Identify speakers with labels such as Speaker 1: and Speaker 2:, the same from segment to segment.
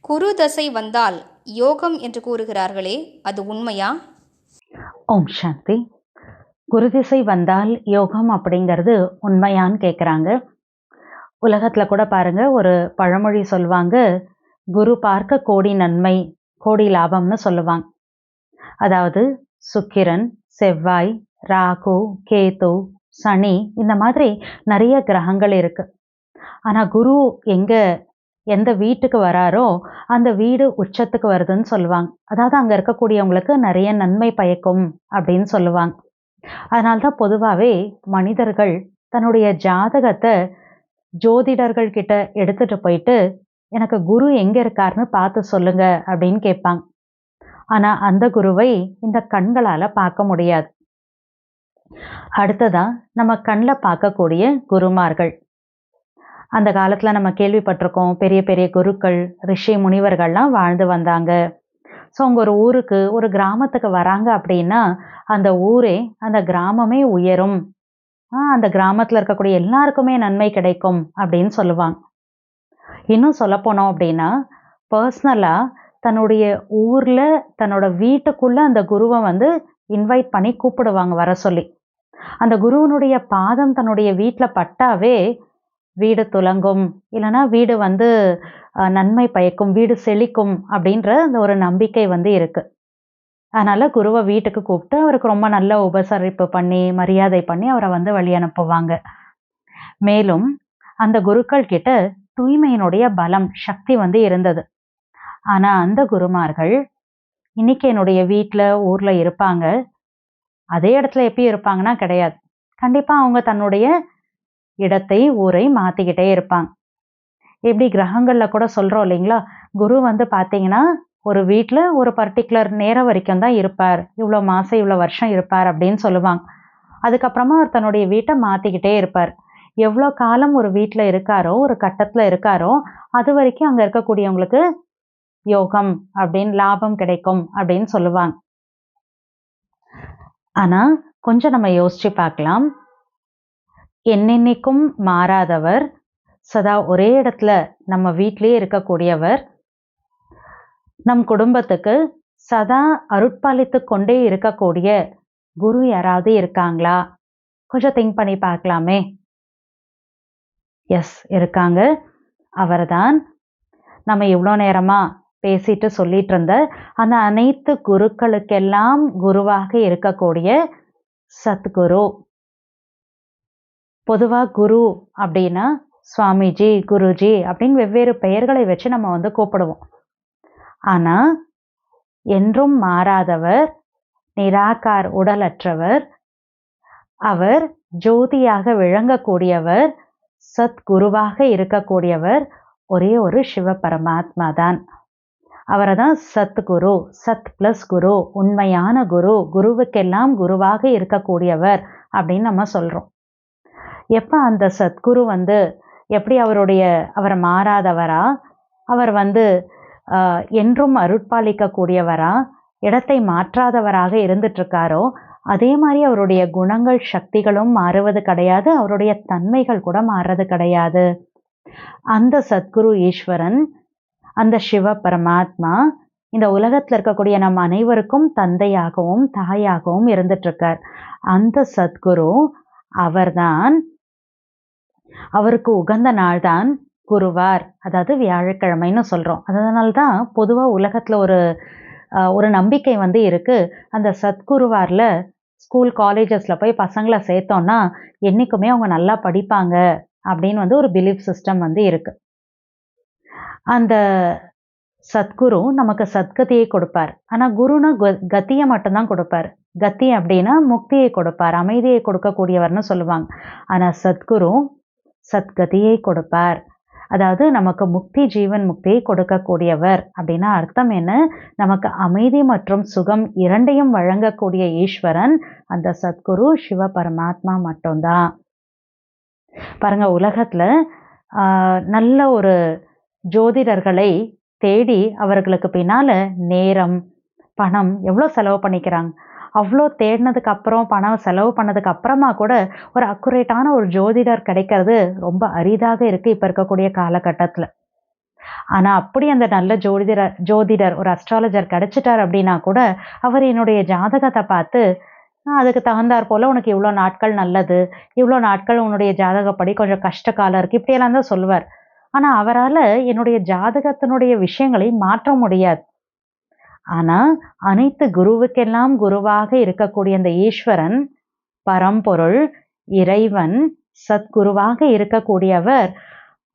Speaker 1: குரு தசை வந்தால் யோகம் என்று கூறுகிறார்களே, அது உண்மையா?
Speaker 2: ஓம் சாந்தி. குரு திசை வந்தால் யோகம் அப்படிங்கிறது உண்மையான்னு கேட்குறாங்க. உலகத்தில் கூட பாருங்க, ஒரு பழமொழி சொல்லுவாங்க, குரு பார்க்க கோடி நன்மை கோடி லாபம்னு சொல்லுவாங்க. அதாவது சுக்கிரன், செவ்வாய், ராகு, கேது, சனி, இந்த மாதிரி நிறைய கிரகங்கள் இருக்கு. ஆனால் குரு எந்த வீட்டுக்கு வராரோ அந்த வீடு உச்சத்துக்கு வருதுன்னு சொல்லுவாங்க. அதாவது அங்கே இருக்கக்கூடியவங்களுக்கு நிறைய நன்மை பயக்கும் அப்படின்னு சொல்லுவாங்க. அதனால்தான் பொதுவாகவே மனிதர்கள் தன்னுடைய ஜாதகத்தை ஜோதிடர்கள் கிட்ட எடுத்துட்டு போயிட்டு, எனக்கு குரு எங்கே இருக்காருன்னு பார்த்து சொல்லுங்க அப்படின்னு கேட்பாங்க. ஆனால் அந்த குருவை இந்த கண்களால் பார்க்க முடியாது. அடுத்ததா நம்ம கண்ணில் பார்க்கக்கூடிய குருமார்கள். அந்த காலத்தில் நம்ம கேள்விப்பட்டிருக்கோம், பெரிய பெரிய குருக்கள், ரிஷி முனிவர்கள்லாம் வாழ்ந்து வந்தாங்க. ஸோ அவங்க ஒரு ஊருக்கு, ஒரு கிராமத்துக்கு வராங்க அப்படின்னா அந்த ஊரே, அந்த கிராமமே உயரும், அந்த கிராமத்தில் இருக்கக்கூடிய எல்லாருக்குமே நன்மை கிடைக்கும் அப்படின்னு சொல்லுவாங்க. இன்னும் சொல்லப்போனோம் அப்படின்னா, பர்சனலாக தன்னுடைய ஊரில் தன்னோட வீட்டுக்குள்ளே அந்த குருவை இன்வைட் பண்ணி கூப்பிடுவாங்க வர சொல்லி. அந்த குருவனுடைய பாதம் தன்னுடைய வீட்டில் பட்டாவே வீடு துலங்கும், இல்லைன்னா வீடு நன்மை பயக்கும், வீடு செழிக்கும் அப்படின்ற அந்த ஒரு நம்பிக்கை இருக்கு. அதனால குருவை வீட்டுக்கு கூப்பிட்டு அவருக்கு ரொம்ப நல்ல உபசரிப்பு பண்ணி, மரியாதை பண்ணி அவரை வழி அனுப்புவாங்க. மேலும் அந்த குருக்கள் கிட்ட தூய்மையினுடைய பலம், சக்தி இருந்தது. ஆனா அந்த குருமார்கள் இன்னைக்கு என்னுடைய வீட்டில் ஊர்ல இருப்பாங்க, அதே இடத்துல எப்பயும் இருப்பாங்கன்னா கிடையாது. கண்டிப்பா அவங்க தன்னுடைய இடத்தை, ஊரை மாத்திக்கிட்டே இருப்பாங்க. எப்படி கிரகங்கள்ல கூட சொல்றோம் இல்லைங்களா, குரு பார்த்தீங்கன்னா ஒரு வீட்டில் ஒரு பர்டிகுலர் நேரம் வரைக்கும் தான் இருப்பார், இவ்வளோ மாசம் இவ்வளோ வருஷம் இருப்பார் அப்படின்னு சொல்லுவாங்க. அதுக்கப்புறமா அவர் தன்னுடைய வீட்டை மாத்திக்கிட்டே இருப்பார். எவ்வளோ காலம் ஒரு வீட்டில் இருக்காரோ, ஒரு கட்டத்தில் இருக்காரோ, அது வரைக்கும் அங்கே இருக்கக்கூடியவங்களுக்கு யோகம் அப்படின்னு, லாபம் கிடைக்கும் அப்படின்னு சொல்லுவாங்க. ஆனா கொஞ்சம் நம்ம யோசிச்சு பார்க்கலாம். என்னென்னைக்கும் மாறாதவர், சதா ஒரே இடத்துல நம்ம வீட்டிலேயே இருக்கக்கூடியவர், நம் குடும்பத்துக்கு சதா அருட்பாலித்து கொண்டே இருக்கக்கூடிய குரு யாராவது இருக்காங்களா? கொஞ்சம் திங்க் பண்ணி பார்க்கலாமே. எஸ், இருக்காங்க. அவர்தான் நம்ம இவ்வளோ நேரமா பேசிட்டு சொல்லிட்டு இருந்த அந்த அனைத்து குருக்களுக்கெல்லாம் குருவாக இருக்கக்கூடிய சத்குரு. பொதுவா குரு அப்படின்னா சுவாமிஜி, குருஜி அப்படின்னு வெவ்வேறு பெயர்களை வச்சு நம்ம கூப்பிடுவோம். ஆனா என்றும் மாறாதவர், நிராகார், உடலற்றவர், அவர் ஜோதியாக விளங்கக்கூடியவர், சத்குருவாக இருக்கக்கூடியவர் ஒரே ஒரு சிவ பரமாத்மா தான். அவரை தான் சத்குரு, சத் பிளஸ் குரு, உண்மையான குரு, குருவுக்கெல்லாம் குருவாக இருக்கக்கூடியவர் அப்படின்னு நம்ம சொல்றோம். எப்ப அந்த சத்குரு எப்படி அவர் மாறாதவரா, அவர் என்றும் அருட்பாலிக்க கூடியவரா, இடத்தை மாற்றாதவராக இருந்துட்டு இருக்காரோ, அதே மாதிரி அவருடைய குணங்கள், சக்திகளும் மாறுவது கிடையாது, அவருடைய தன்மைகள் கூட மாறுறது கிடையாது. அந்த சத்குரு ஈஸ்வரன், அந்த சிவ பரமாத்மா இந்த உலகத்தில் இருக்கக்கூடிய நம் அனைவருக்கும் தந்தையாகவும் தாயாகவும் இருந்துட்டு இருக்கார். அந்த சத்குரு அவர்தான், அவருக்கு உகந்த நாள் தான் குருவார், அதாவது வியாழக்கிழமைன்னு சொல்றோம். அதனால்தான் பொதுவாக உலகத்துல ஒரு நம்பிக்கை இருக்கு. அந்த சத்குருவார்ல ஸ்கூல், காலேஜஸ்ல போய் பசங்களை சேர்த்தோம்னா என்னைக்குமே அவங்க நல்லா படிப்பாங்க அப்படின்னு ஒரு பிலீஃப் சிஸ்டம் இருக்கு. அந்த சத்குரு நமக்கு சத்கதியை கொடுப்பார். ஆனா குருனா கத்தியை மட்டும்தான் கொடுப்பார். கத்தி அப்படின்னா முக்தியை கொடுப்பார், அமைதியை கொடுக்கக்கூடியவர்னு சொல்லுவாங்க. ஆனா சத்குரு சத்கதியை கொடுப்பார். அதாவது நமக்கு முக்தி, ஜீவன் முக்தியை கொடுக்கக்கூடியவர் அப்படின்னா அர்த்தம் என்ன? நமக்கு அமைதி மற்றும் சுகம் இரண்டையும் வழங்கக்கூடிய ஈஸ்வரன் அந்த சத்குரு சிவ பரமாத்மா மட்டும்தான். பாருங்க, உலகத்துல நல்ல ஒரு ஜோதிடர்களை தேடி அவர்களுக்கு பின்னால நேரம், பணம் எவ்வளோ செலவு பண்ணிக்கிறாங்க. அவ்வளோ தேடினதுக்கு அப்புறம், பணம் செலவு பண்ணதுக்கு அப்புறமா கூட ஒரு அக்குரேட்டான ஒரு ஜோதிடர் கிடைக்கிறது ரொம்ப அரிதாக இருக்கு இப்ப இருக்கக்கூடிய காலகட்டத்தில். ஆனா அப்படி அந்த நல்ல ஜோதிடர் ஒரு அஸ்ட்ராலஜர் கிடைச்சிட்டார் அப்படின்னா கூட அவர் என்னுடைய ஜாதகத்தை பார்த்து அதுக்கு தகுந்தாற் போல உனக்கு இவ்வளோ நாட்கள் நல்லது, இவ்வளோ நாட்கள் உன்னுடைய ஜாதகப்படி கொஞ்சம் கஷ்ட காலம் இருக்கு, இப்படியெல்லாம் தான் சொல்லுவார். ஆனா அவரால என்னுடைய ஜாதகத்தினுடைய விஷயங்களை மாற்ற முடியாது. ஆனா அனைத்து குருவுக்கெல்லாம் குருவாக இருக்கக்கூடிய அந்த ஈஸ்வரன், பரம்பொருள், இறைவன், சத்குருவாக இருக்கக்கூடியவர்,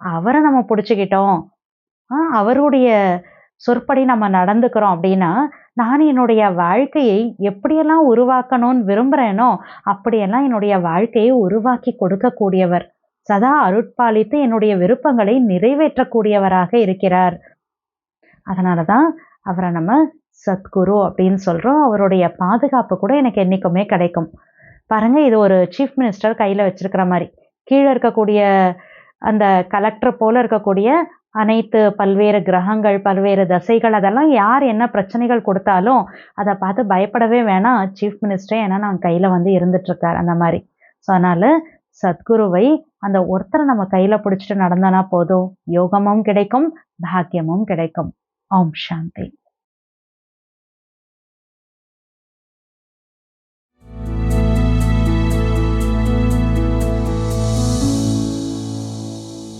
Speaker 2: அவரை நம்ம பிடிச்சுக்கிட்டோம், அவருடைய சொற்படி நம்ம நடந்துக்கிறோம் அப்படின்னா, நான் என்னுடைய வாழ்க்கையை எப்படியெல்லாம் உருவாக்கணும்னு விரும்புகிறேனோ அப்படியெல்லாம் என்னுடைய வாழ்க்கையை உருவாக்கி கொடுக்கக்கூடியவர், சதா அருட்பாலித்து என்னுடைய விருப்பங்களை நிறைவேற்றக்கூடியவராக இருக்கிறார். அதனால தான் அவரை நம்ம சத்குரு அப்படின்னு சொல்கிறோம். அவருடைய பாதுகாப்பு கூட எனக்கு என்றைக்குமே கிடைக்கும். பாருங்க, இது ஒரு சீஃப் மினிஸ்டர் கையில் வச்சிருக்கிற மாதிரி. கீழே இருக்கக்கூடிய அந்த கலெக்டர் போல இருக்கக்கூடிய அனைத்து பல்வேறு கிரகங்கள், பல்வேறு தசைகள், அதெல்லாம் யார் என்ன பிரச்சனைகள் கொடுத்தாலும் அதை பார்த்து பயப்படவே வேணாம், சீஃப் மினிஸ்டரே ஏன்னா நான் கையில் வந்து இருந்துட்டுருக்கார் அந்த மாதிரி. ஸோ அதனால் சத்குருவை அந்த ஒருத்தரை நம்ம கையில் பிடிச்சிட்டு நடந்தோன்னா போதும், யோகமும் கிடைக்கும், பாக்கியமும் கிடைக்கும். ஓம் சாந்தி.